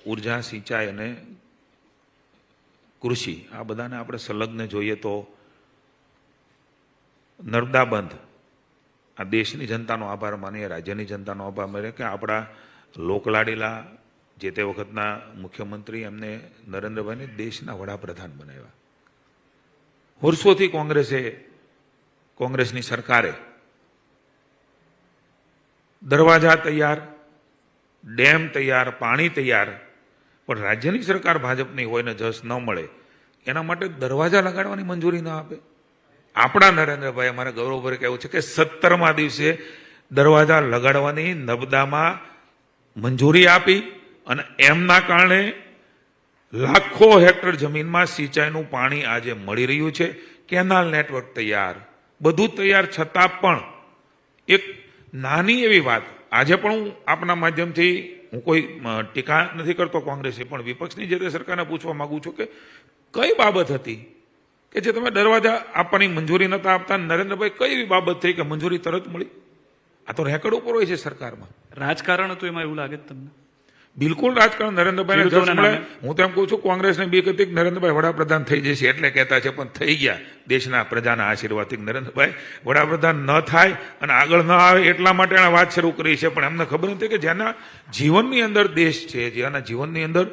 ઉર્જા, સિંચાઈ અને કૃષિ આ બધાને આપણે સંલગ્ન જોઈએ તો નર્મદા બંધ આ દેશની જનતાનો આભાર માનીએ, રાજ્યની જનતાનો આભાર માનીએ કે આપણા લોકલાડીલા જે તે વખતના મુખ્યમંત્રી એમને નરેન્દ્રભાઈને દેશના વડાપ્રધાન બનાવ્યા. વર્ષોથી કોંગ્રેસની સરકારે દરવાજા તૈયાર, ડેમ તૈયાર, પાણી તૈયાર, પણ રાજ્યની સરકાર ભાજપની હોય ને જસ ન મળે એના માટે દરવાજા લગાડવાની મંજૂરી ન આપે. આપણા નરેન્દ્રભાઈ અમારે ગૌરવભરે કહેવું છે કે 17મા દિવસે દરવાજા લગાડવાની નર્મદામાં મંજૂરી આપી અને એમના કારણે લાખો હેક્ટર જમીનમાં સિંચાઈનું પાણી આજે મળી રહ્યું છે. કેનાલ નેટવર્ક તૈયાર, બધું તૈયાર છતાં પણ એક નાની એવી વાત આજે પણ હું આપના માધ્યમથી હું કોઈ ટીકા નથી કરતો કોંગ્રેસે, પણ વિપક્ષની જે તે સરકારને પૂછવા માંગુ છું કે કઈ બાબત હતી કે જે તમે દરવાજા આપવાની મંજૂરી નતા આપતા? નરેન્દ્રભાઈ કઈ એવી બાબત થઈ કે મંજૂરી તરત મળી? આ તો રેકર્ડ ઉપર હોય છે સરકારમાં. રાજકારણ હતું એમાં એવું લાગે છે તમને? બિલકુલ રાજકારણ. નરેન્દ્રભાઈને જસ મળે. હું તો એમ કહું છું કોંગ્રેસને બીક હતી કે નરેન્દ્રભાઈ વડાપ્રધાન થઈ જશે એટલે કહેતા છે, પણ થઈ ગયા દેશના પ્રજાના આશીર્વાદથી. નરેન્દ્રભાઈ વડાપ્રધાન ન થાય અને આગળ ન આવે એટલા માટે એણે વાત શરૂ કરી છે, પણ એમને ખબર નથી કે જેના જીવનની અંદર દેશ છે, જેના જીવનની અંદર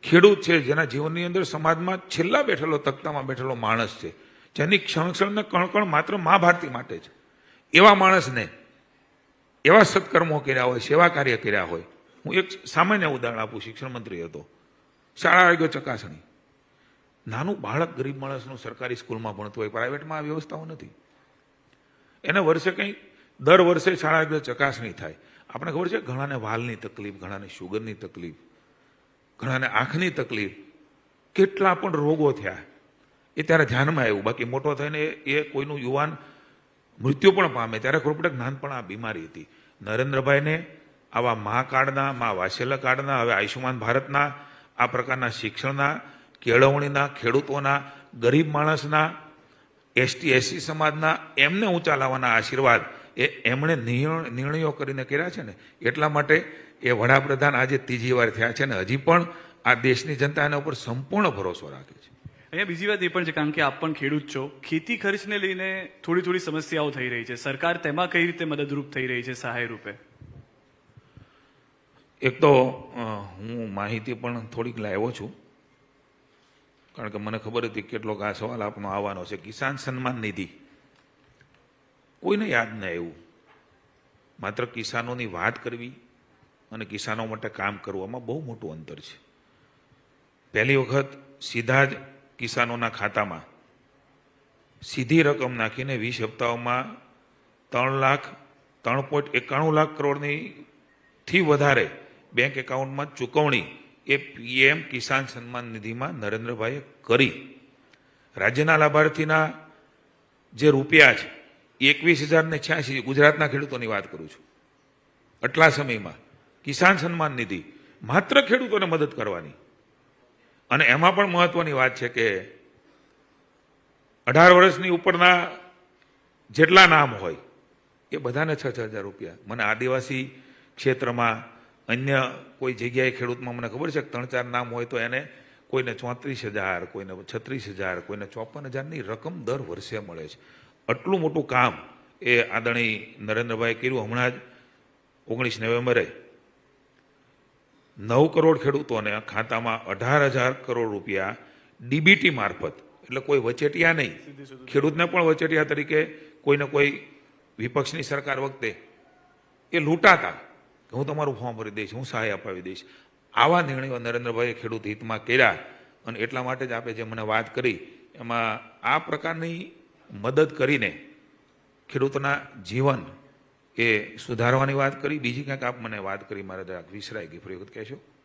ખેડૂત છે, જેના જીવનની અંદર સમાજમાં છેલ્લા બેઠેલો તખ્તામાં બેઠેલો માણસ છે, જેની ક્ષણ ક્ષણને કણ માત્ર મા ભારતી માટે છે, એવા માણસને એવા સત્કર્મો કર્યા હોય, સેવા કાર્ય કર્યા હોય. હું એક સામાન્ય ઉદાહરણ આપું. શિક્ષણ મંત્રી હતો, શાળા આરોગ્ય ચકાસણી. નાનું બાળક ગરીબ માણસનું સરકારી સ્કૂલમાં ભણતું હોય, પ્રાઇવેટમાં આ વ્યવસ્થાઓ નથી. એને વર્ષે કંઈ દર વર્ષે શાળા આરોગ્ય ચકાસણી થાય. આપણે ખબર છે ઘણાને વાલની તકલીફ, ઘણાને શુગરની તકલીફ, ઘણાને આંખની તકલીફ, કેટલા પણ રોગો થયા એ ત્યારે ધ્યાનમાં આવ્યું. બાકી મોટો થઈને એ કોઈનું યુવાન મૃત્યુ પણ પામે ત્યારે ખબર પડે નાનપણ આ બીમારી હતી. નરેન્દ્રભાઈને આવા મા કાર્ડના, મા વાત્સલ્ય કાર્ડના, હવે આયુષ્યમાન ભારતના, આ પ્રકારના શિક્ષણના, કેળવણીના, ખેડૂતોના, ગરીબ માણસના, એસટી એસસી સમાજના એમને ઊંચા લાવવાના આશીર્વાદ એમણે નિર્ણયો કરીને કર્યા છે ને, એટલા માટે એ વડાપ્રધાન આજે ત્રીજી વાર થયા છે ને હજી પણ આ દેશની જનતા એના ઉપર સંપૂર્ણ ભરોસો રાખે છે. અહીંયા બીજી વાત એ પણ છે, કારણ કે આપ પણ ખેડૂત છો, ખેતી ખર્ચને લઈને થોડી સમસ્યાઓ થઈ રહી છે. સરકાર તેમાં કઈ રીતે મદદરૂપ થઈ રહી છે સહાય રૂપે? એક તો હું માહિતી પણ થોડીક લાવ્યો છું, કારણ કે મને ખબર હતી કેટલોક આ સવાલ આપનો આવવાનો છે. કિસાન સન્માન નિધિ કોઈને યાદ ન આવ્યું. માત્ર કિસાનોની વાત કરવી અને કિસાનો માટે કામ કરવું આમાં બહુ મોટું અંતર છે. પહેલી વખત સીધા જ કિસાનોના ખાતામાં સીધી રકમ નાખીને 20 હપ્તાઓમાં 3.91 લાખ કરોડની થી વધારે બેંક એકાઉન્ટમાં ચૂકવણી એ પીએમ કિસાન સન્માન નિધિમાં નરેન્દ્રભાઈએ કરી. રાજ્યના લાભાર્થીના જે રૂપિયા છે 21,086, ગુજરાતના ખેડૂતોની વાત કરું છું, આટલા સમયમાં કિસાન સન્માન નિધિ માત્ર ખેડૂતોને મદદ કરવાની. અને એમાં પણ મહત્વની વાત છે કે 18 વર્ષની ઉપરના જેટલા નામ હોય એ બધાને 6,000 રૂપિયા. મને આદિવાસી ક્ષેત્રમાં અન્ય કોઈ જગ્યાએ ખેડૂતમાં મને ખબર છે કે 3-4 નામ હોય તો એને કોઈને 34,000, કોઈને 36,000, કોઈને 54,000ની રકમ દર વર્ષે મળે છે. આટલું મોટું કામ એ આદરણીય નરેન્દ્રભાઈએ કર્યું. હમણાં જ 19 નવેમ્બરે 9 કરોડ ખેડૂતોને ખાતામાં 18,000 કરોડ રૂપિયા ડીબીટી મારફત, એટલે કોઈ વચેટિયા નહીં, ખેડૂતને પણ વચેટિયા તરીકે કોઈને કોઈ વિપક્ષની સરકાર વખતે એ લૂંટાતા કે હું તમારું ફોર્મ ભરી દઈશ, હું સહાય અપાવી દઈશ. આવા નિર્ણયો નરેન્દ્રભાઈએ ખેડૂત હિતમાં કર્યા અને એટલા માટે જ આપે જે મને વાત કરી એમાં આ પ્રકારની મદદ કરીને ખેડૂતોના જીવન એ સુધારવાની વાત કરી. બીજી કંઈક આપ મને વાત કરી, મારે જરાક વિસરાઈ ગઈ, ફરી વખત કહેશો?